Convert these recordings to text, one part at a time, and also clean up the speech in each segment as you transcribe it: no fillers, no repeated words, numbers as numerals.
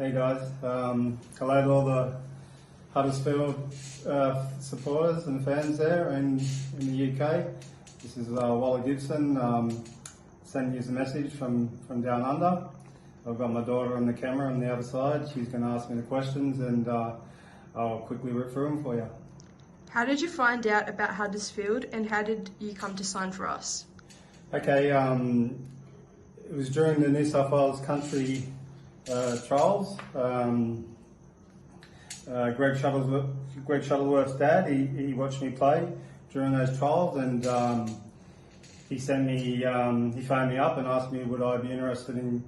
Hey guys, hello to all the Huddersfield supporters and fans there in the UK. This is Wally Gibson sending you a message from down under. I've got my daughter on the camera on the other side. She's going to ask me the questions and I'll quickly rip through them for you. How did you find out about Huddersfield and how did you come to sign for us? Okay, it was during the New South Wales Country trials. Greg Shuttleworth's dad, he watched me play during those trials, and he phoned me up and asked me would I be interested in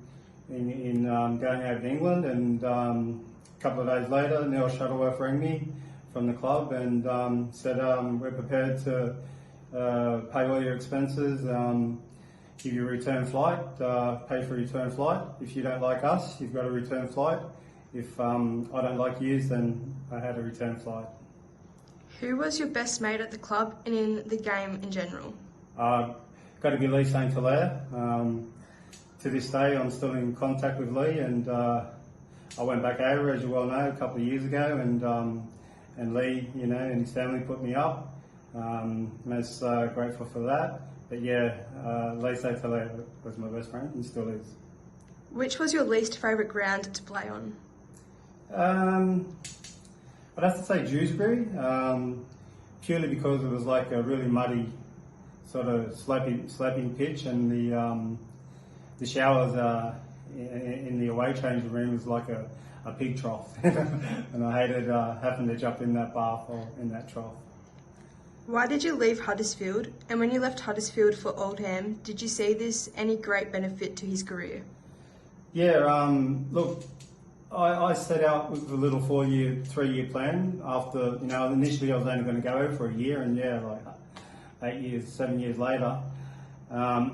going over to England. And a couple of days later, Neil Shuttleworth rang me from the club and said we're prepared to pay all your expenses, give you a return flight, pay for a return flight. If you don't like us, you've got a return flight. If I don't like yous, then I had a return flight. Who was your best mate at the club and in the game in general? Got to be Lee St. Hilaire. To this day, I'm still in contact with Lee, and I went back over, as you well know, a couple of years ago, and Lee, and his family put me up. Most grateful for that. But yeah, Lee St. Hilaire was my best friend and still is. Which was your least favourite ground to play on? I'd have to say Dewsbury, purely because it was like a really muddy, sort of sloping pitch, and the showers in the away changing room was like a pig trough, and I hated having to jump in that bath or in that trough. Why did you leave Huddersfield? And when you left Huddersfield for Oldham, did you see this any great benefit to his career? Yeah, look, I set out with a little 3-year plan after, initially I was only going to go over for a year, and yeah, like 7 years later. But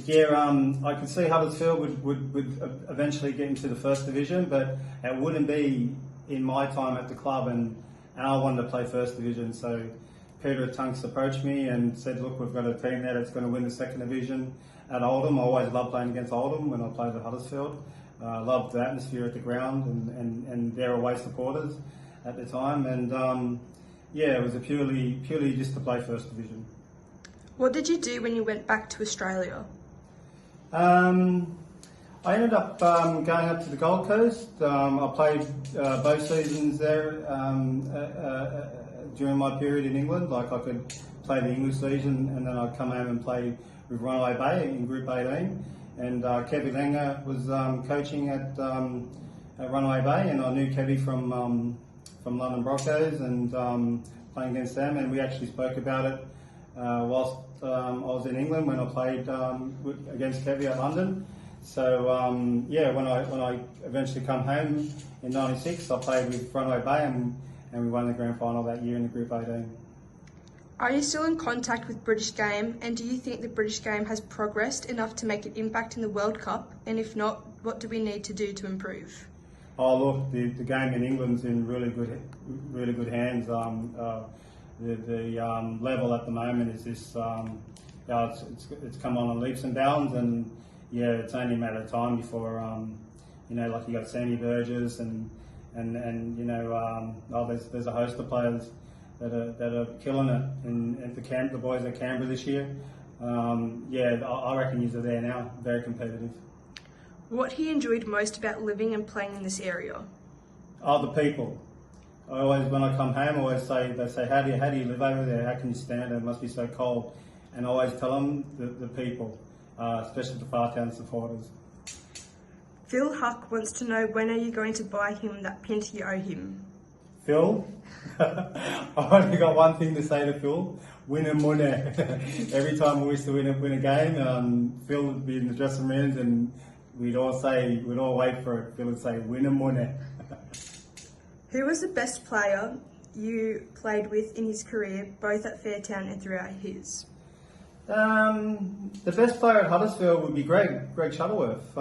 yeah, I could see Huddersfield would eventually get into the first division, but it wouldn't be in my time at the club, and I wanted to play first division. So Peter Tunks approached me and said, look, we've got a team there that's going to win the second division at Oldham. I always loved playing against Oldham when I played at Huddersfield. Loved the atmosphere at the ground and their away supporters at the time. And yeah, it was purely just to play first division. What did you do when you went back to Australia? I ended up going up to the Gold Coast. I played both seasons there during my period in England. Like I could play the English season and then I'd come home and play with Runaway Bay in Group 18. And Kevy Langer was coaching at Runaway Bay, and I knew Kevy from London Broncos and playing against them. And we actually spoke about it whilst I was in England when I played against Kevy at London. So yeah, when I eventually come home in '96, I played with Runaway Bay and we won the grand final that year in the Group 18. Are you still in contact with British game, and do you think the British game has progressed enough to make an impact in the World Cup? And if not, what do we need to do to improve? Oh look, the game in England's in really good hands. The level at the moment is this. It's come on leaps and bounds, and yeah, it's only a matter of time before like you got Sammy Burgess and there's a host of players that are killing it in the boys at Canberra this year. Yeah, I reckon you're there now, very competitive. What he enjoyed most about living and playing in this area? Oh, the people. I always, when I come home, they say, how do you live over there? How can you stand it? It must be so cold. And I always tell them the people, especially the Fartown supporters. Phil Huck wants to know, when are you going to buy him that pint you owe him? Phil, I've only got one thing to say to Phil: win and money. Every time we used to win a game, Phil would be in the dressing rooms, and we'd all wait for it. Phil would say, "Win and money." Who was the best player you played with in his career, both at Fairtown and throughout his? The best player at Huddersfield would be Greg Shuttleworth.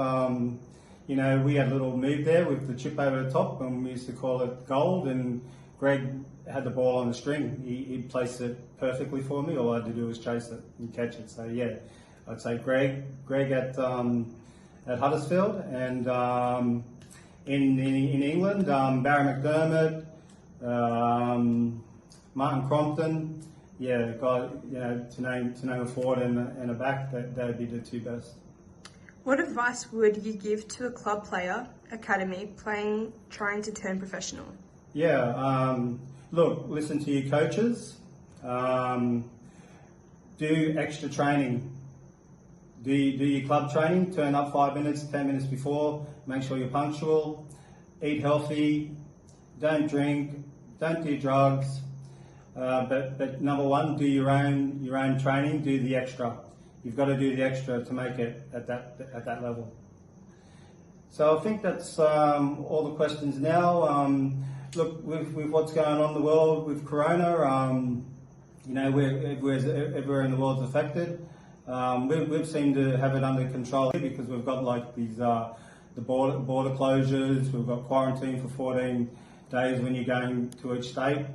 We had a little move there with the chip over the top, and we used to call it gold, and Greg had the ball on the string. He placed it perfectly for me. All I had to do was chase it and catch it. So yeah, I'd say Greg at at Huddersfield, and in England, Barry McDermott, Martin Crompton, yeah, guy, to name a forward and a back, that would be the two best. What advice would you give to a club player, academy, trying to turn professional? Yeah, look, listen to your coaches. Do extra training. Do your club training. Turn up 5 minutes, 10 minutes before. Make sure you're punctual. Eat healthy. Don't drink. Don't do drugs. But number one, do your own training. Do the extra. You've got to do the extra to make it at that level. So I think that's all the questions now. Look, with what's going on in the world with Corona, everywhere in the world's affected. We've seemed to have it under control because we've got like these the border closures. We've got quarantine for 14 days when you're going to each state.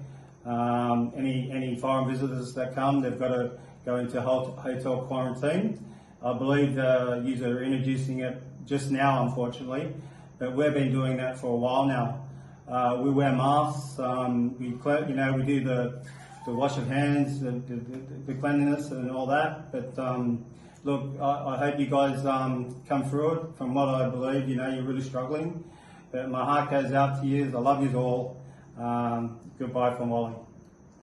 Any foreign visitors that come, they've got to go into hotel quarantine. I believe you are introducing it just now, unfortunately, but we've been doing that for a while now. We wear masks. We do the wash of hands, the cleanliness and all that. But look, I hope you guys come through it. From what I believe, you're really struggling. But my heart goes out to you. I love you all. Goodbye from Wally.